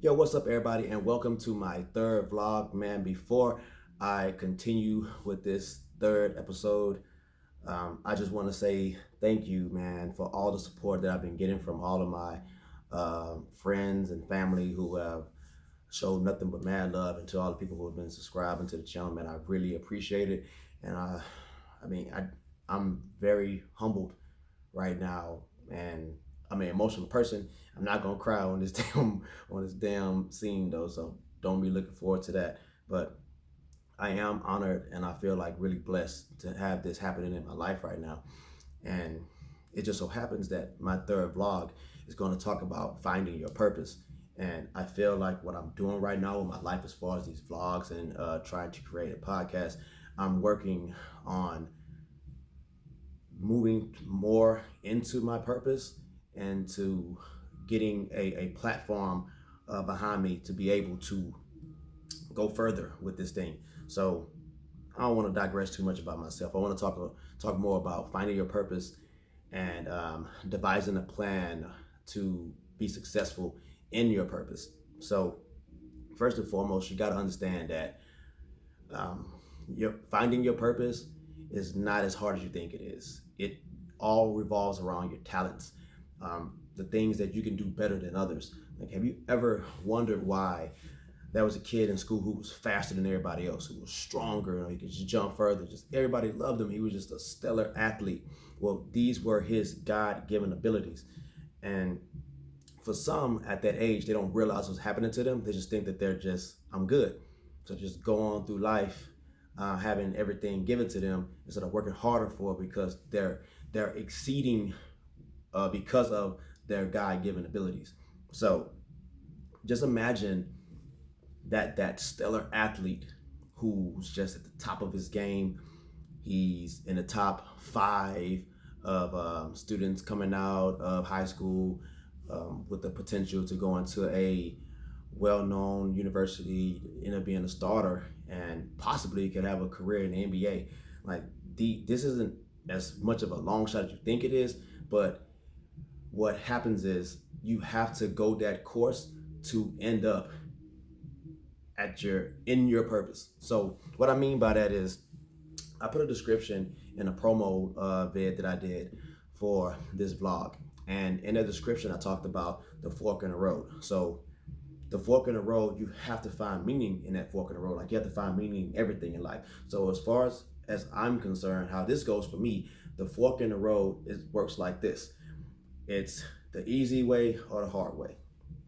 Yo, what's up, everybody, and welcome to my third vlog. Man, before I continue with this third episode, I just want to say thank you, man, for all the support that I've been getting from all of my friends and family who have showed nothing but mad love, and to all the people who have been subscribing to the channel, man. I really appreciate it, and I mean, I'm very humbled right now, and I'm an emotional person. I'm not gonna cry on this damn scene though, so don't be looking forward to that. But I am honored and I feel like really blessed to have this happening in my life right now. And it just so happens that my third vlog is going to talk about finding your purpose. And I feel like what I'm doing right now with my life, as far as these vlogs and trying to create a podcast, I'm working on moving more into my purpose and to getting a platform behind me to be able to go further with this thing. So I don't want to digress too much about myself. I want to talk more about finding your purpose and devising a plan to be successful in your purpose. So first and foremost, you got to understand that um, finding your purpose is not as hard as you think it is. It all revolves around your talents, the things that you can do better than others. Like, have you ever wondered why there was a kid in school who was faster than everybody else, who was stronger, he could just jump further? Just everybody loved him. He was just a stellar athlete. Well, these were his God-given abilities, and for some at that age, they don't realize what's happening to them. They just think that they're just, I'm good. So just go on through life having everything given to them instead of working harder for it, because they're exceeding because of their God-given abilities. So just imagine that stellar athlete who's just at the top of his game. He's in the top five of students coming out of high school with the potential to go into a well-known university, end up being a starter, and possibly could have a career in the NBA. Like, this isn't as much of a long shot as you think it is, but what happens is you have to go that course to end up in your purpose. So what I mean by that is, I put a description in a promo vid that I did for this vlog, and in the description I talked about the fork in the road. So the fork in the road, you have to find meaning in that fork in the road. Like, you have to find meaning in everything in life. So as far as I'm concerned, how this goes for me, the fork in the road works like this. It's the easy way or the hard way,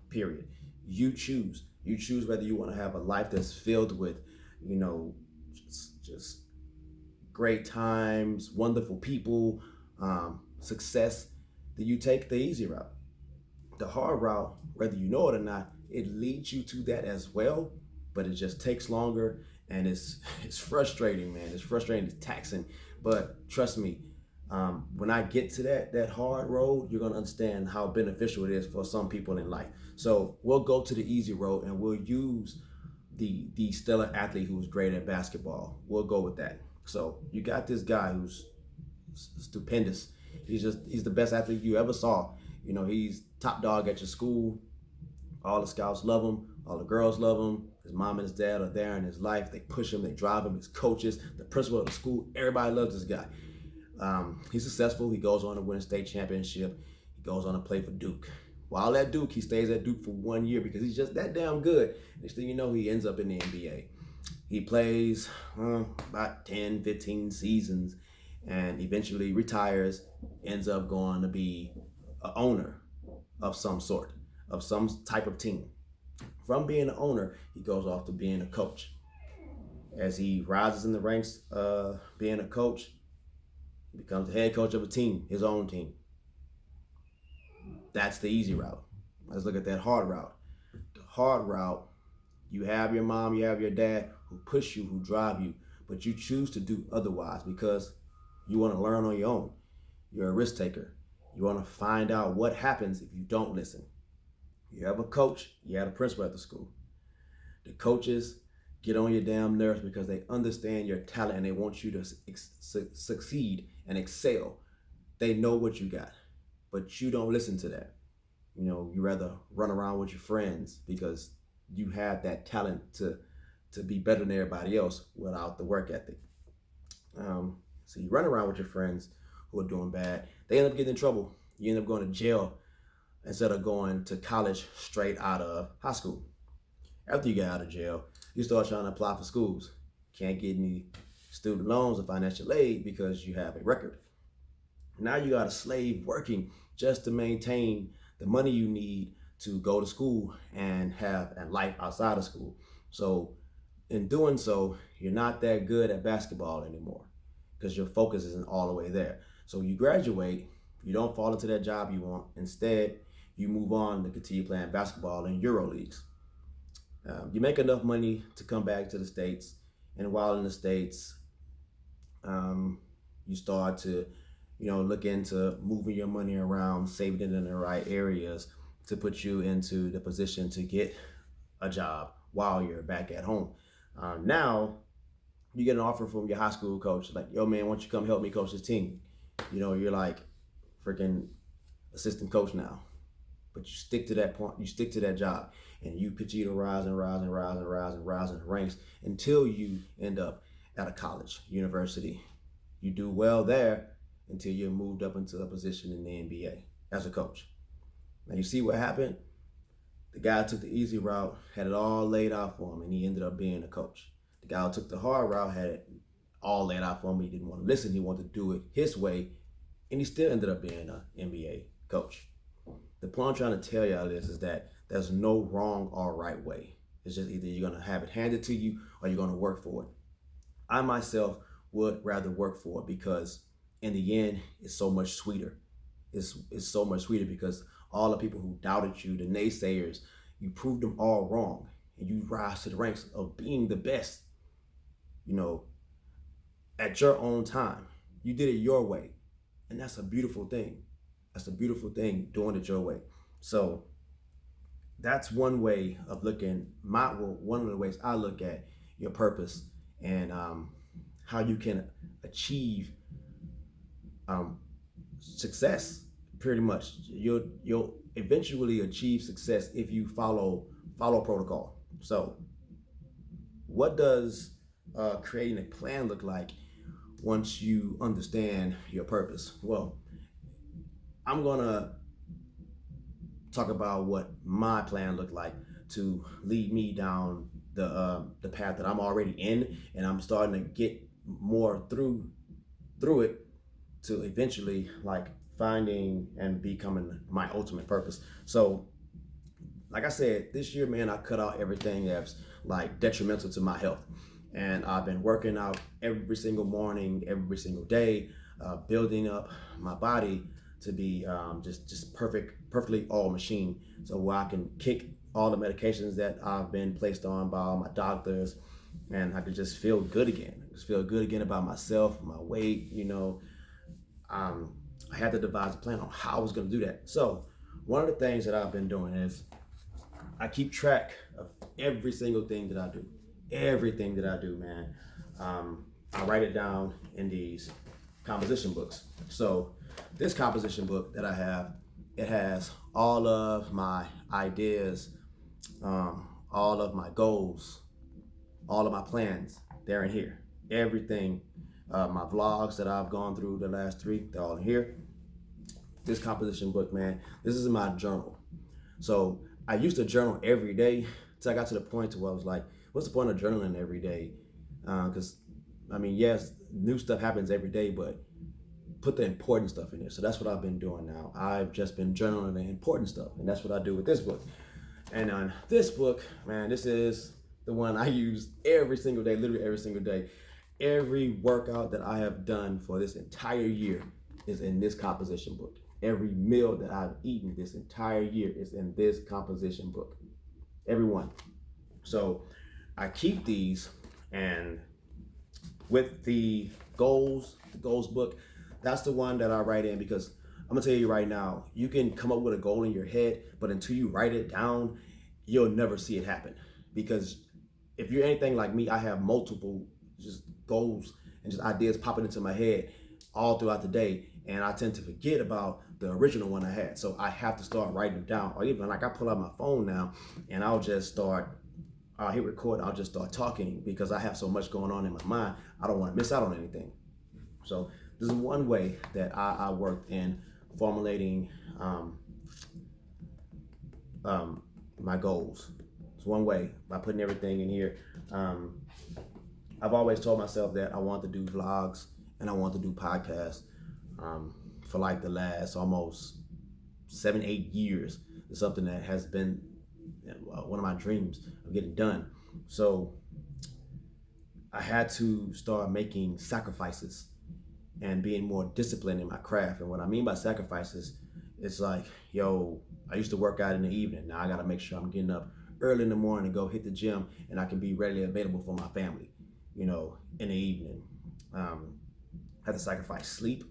period. You choose. You choose whether you want to have a life that's filled with, just great times, wonderful people, success. Then you take the easy route. The hard route, whether you know it or not, it leads you to that as well, but it just takes longer, and it's frustrating, man. It's frustrating, it's taxing, but trust me, when I get to that hard road, you're gonna understand how beneficial it is for some people in life. So we'll go to the easy road, and we'll use the stellar athlete who was great at basketball. We'll go with that. So you got this guy who's stupendous. He's the best athlete you ever saw. He's top dog at your school. All the scouts love him. All the girls love him. His mom and his dad are there in his life. They push him. They drive him. His coaches, the principal of the school, everybody loves this guy. He's successful. He goes on to win a state championship. He goes on to play for Duke. While at Duke, he stays at Duke for 1 year because he's just that damn good. Next thing you know, he ends up in the NBA. He plays about 10, 15 seasons and eventually retires, ends up going to be an owner of some sort, of some type of team. From being an owner, he goes off to being a coach. As he rises in the ranks, being a coach, he becomes the head coach of a team, his own team. That's the easy route. Let's look at that hard route. The hard route, you have your mom, you have your dad who push you, who drive you, but you choose to do otherwise because you want to learn on your own. You're a risk taker. You want to find out what happens if you don't listen. You have a coach, you have a principal at the school. The coaches get on your damn nerves because they understand your talent and they want you to succeed and excel. They know what you got, but you don't listen to that. You rather run around with your friends because you have that talent to be better than everybody else without the work ethic. So you run around with your friends who are doing bad. They end up getting in trouble. You end up going to jail instead of going to college straight out of high school. After you get out of jail, you start trying to apply for schools. Can't get any student loans or financial aid because you have a record. Now you got a slave working just to maintain the money you need to go to school and have a life outside of school. So in doing so, you're not that good at basketball anymore because your focus isn't all the way there. So you graduate, you don't fall into that job you want. Instead, you move on to continue playing basketball in Euro leagues. You make enough money to come back to the States, and while in the States, you start to, look into moving your money around, saving it in the right areas to put you into the position to get a job while you're back at home. Now, you get an offer from your high school coach, like, yo, man, why don't you come help me coach this team? You're like freaking assistant coach now. But you stick to that point, you stick to that job, and you continue to rise and rise and rise and rise and rise in the ranks until you end up at a college, university. You do well there until you're moved up into a position in the NBA as a coach. Now you see what happened? The guy took the easy route, had it all laid out for him, and he ended up being a coach. The guy who took the hard route had it all laid out for him. He didn't want to listen. He wanted to do it his way, and he still ended up being an NBA coach. The point I'm trying to tell y'all is that there's no wrong or right way. It's just either you're going to have it handed to you or you're going to work for it. I myself would rather work for it because in the end, it's so much sweeter. It's so much sweeter because all the people who doubted you, the naysayers, you proved them all wrong and you rise to the ranks of being the best, at your own time. You did it your way. And that's a beautiful thing. That's a beautiful thing, doing it your way. So that's one way of looking, one of the ways I look at your purpose and how you can achieve success. Pretty much, you'll eventually achieve success if you follow protocol. So, what does creating a plan look like once you understand your purpose? Well, I'm gonna talk about what my plan looked like to lead me down the path that I'm already in, and I'm starting to get more through it to eventually like finding and becoming my ultimate purpose. So, like I said, this year, man, I cut out everything that's like detrimental to my health, and I've been working out every single morning, every single day, building up my body to be just perfectly all machine, so where I can kick all the medications that I've been placed on by all my doctors, and I could just feel good again. Just feel good again about myself, my weight. I had to devise a plan on how I was going to do that. So one of the things that I've been doing is I keep track of every single thing that I do. Everything that I do, man. I write it down in these composition books. So this composition book that I have, it has all of my ideas, all of my goals, all of my plans. They're in here. Everything, my vlogs that I've gone through the last 3, they're all in here. This composition book, man, this is my journal. So I used to journal every day until I got to the point where I was like, what's the point of journaling every day? Because, yes, new stuff happens every day, but put the important stuff in there. So that's what I've been doing now. I've just been journaling the important stuff, and that's what I do with this book. And on this book, man, this is the one I use every single day, literally every single day. Every workout that I have done for this entire year is in this composition book. Every meal that I've eaten this entire year is in this composition book. Every one. So I keep these, and with the goals book, that's the one that I write in, because I'm gonna tell you right now, you can come up with a goal in your head, but until you write it down, you'll never see it happen. Because if you're anything like me, I have multiple just goals and just ideas popping into my head all throughout the day, and I tend to forget about the original one I had. So I have to start writing them down, or even like I pull out my phone now, and I'll hit record. I'll just start talking because I have so much going on in my mind. I don't want to miss out on anything. So this is one way that I worked in formulating my goals. It's one way by putting everything in here. I've always told myself that I want to do vlogs and I want to do podcasts for like the last almost 7, 8 years. It's something that has been one of my dreams of getting done. So I had to start making sacrifices and being more disciplined in my craft. And what I mean by sacrifices, it's like, yo, I used to work out in the evening. Now I got to make sure I'm getting up early in the morning to go hit the gym, and I can be readily available for my family, in the evening. Had to sacrifice sleep.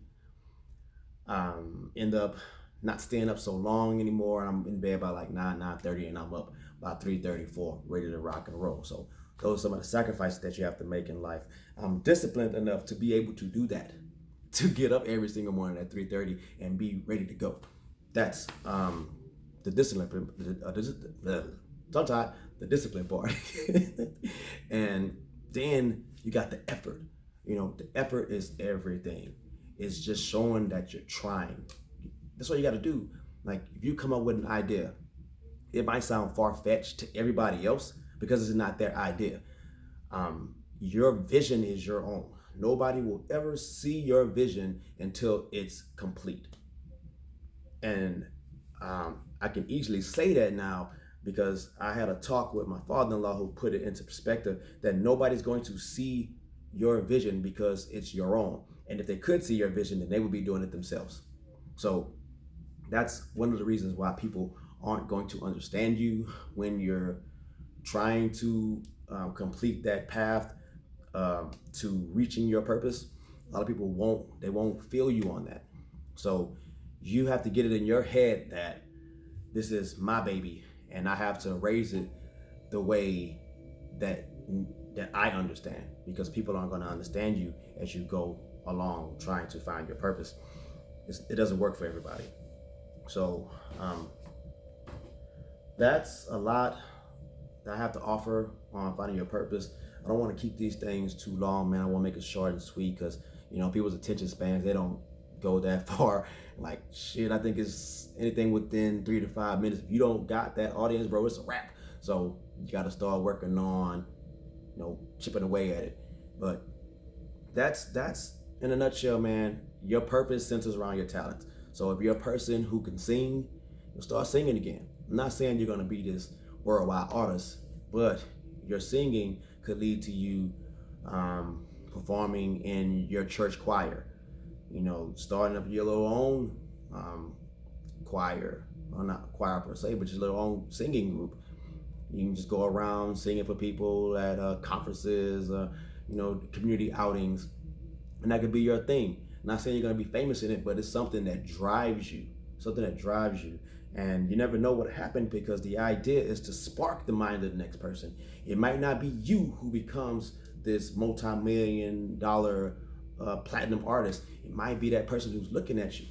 End up not staying up so long anymore. I'm in bed by like 9:30, and I'm up by 3:34, ready to rock and roll. So those are some of the sacrifices that you have to make in life. I'm disciplined enough to be able to do that, to get up every single morning at 3:30 and be ready to go. That's the discipline. Sometimes the discipline part, and then you got the effort. The effort is everything. It's just showing that you're trying. That's what you got to do. Like if you come up with an idea, it might sound far-fetched to everybody else because it's not their idea. Your vision is your own. Nobody will ever see your vision until it's complete. And I can easily say that now because I had a talk with my father-in-law who put it into perspective that nobody's going to see your vision because it's your own. And if they could see your vision, then they would be doing it themselves. So that's one of the reasons why people aren't going to understand you when you're trying to complete that path to reaching your purpose. A lot of people won't feel you on that. So you have to get it in your head that this is my baby and I have to raise it the way that I understand, because people aren't going to understand you as you go along trying to find your purpose. It doesn't work for everybody. So that's a lot that I have to offer on finding your purpose. I don't want to keep these things too long, man. I want to make it short and sweet because, people's attention spans, they don't go that far. Like, shit, I think it's anything within 3 to 5 minutes. If you don't got that audience, bro, it's a wrap. So you got to start working on, chipping away at it. But that's in a nutshell, man. Your purpose centers around your talents. So if you're a person who can sing, you'll start singing again. I'm not saying you're going to be this worldwide artist, but your singing could lead to you performing in your church choir, starting up your little own choir, or not choir per se, but your little own singing group. You can just go around singing for people at conferences, community outings, and that could be your thing. I'm not saying you're going to be famous in it, but it's something that drives you, and you never know what happened, because the idea is to spark the mind of the next person. It might not be you who becomes this multi-million-dollar platinum artist. It might be that person who's looking at you.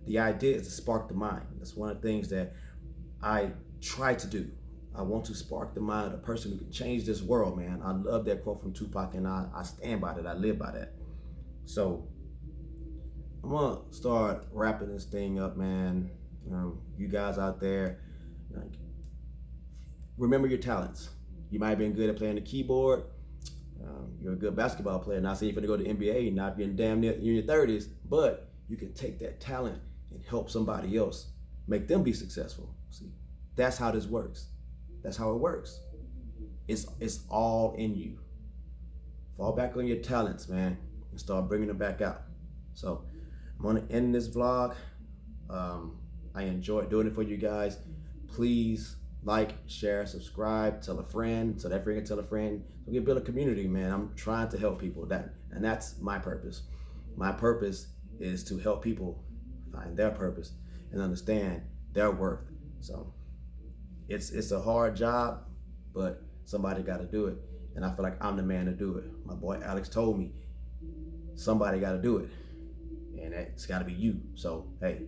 The idea is to spark the mind. That's one of the things that I try to do. I want to spark the mind of a person who can change this world, man. I love that quote from Tupac, and I stand by that. I live by that. So I'm gonna start wrapping this thing up, man. You guys out there, remember your talents. You might have been good at playing the keyboard. You're a good basketball player. Not saying you're gonna go to the NBA, not being damn near in your 30s, but you can take that talent and help somebody else, make them be successful. See, that's how this works. That's how it works. It's all in you. Fall back on your talents, man, and start bringing them back out. So I'm gonna end this vlog. I enjoyed doing it for you guys. Please like, share, subscribe, tell a friend, so that friend can tell a friend. So we can build a community, man. I'm trying to help people, and that's my purpose. My purpose is to help people find their purpose and understand their worth. So it's a hard job, but somebody got to do it, and I feel like I'm the man to do it. My boy Alex told me somebody got to do it, and it's got to be you. So hey,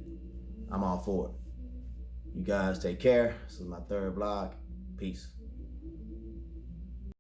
I'm all for it. You guys take care. This is my third vlog. Peace.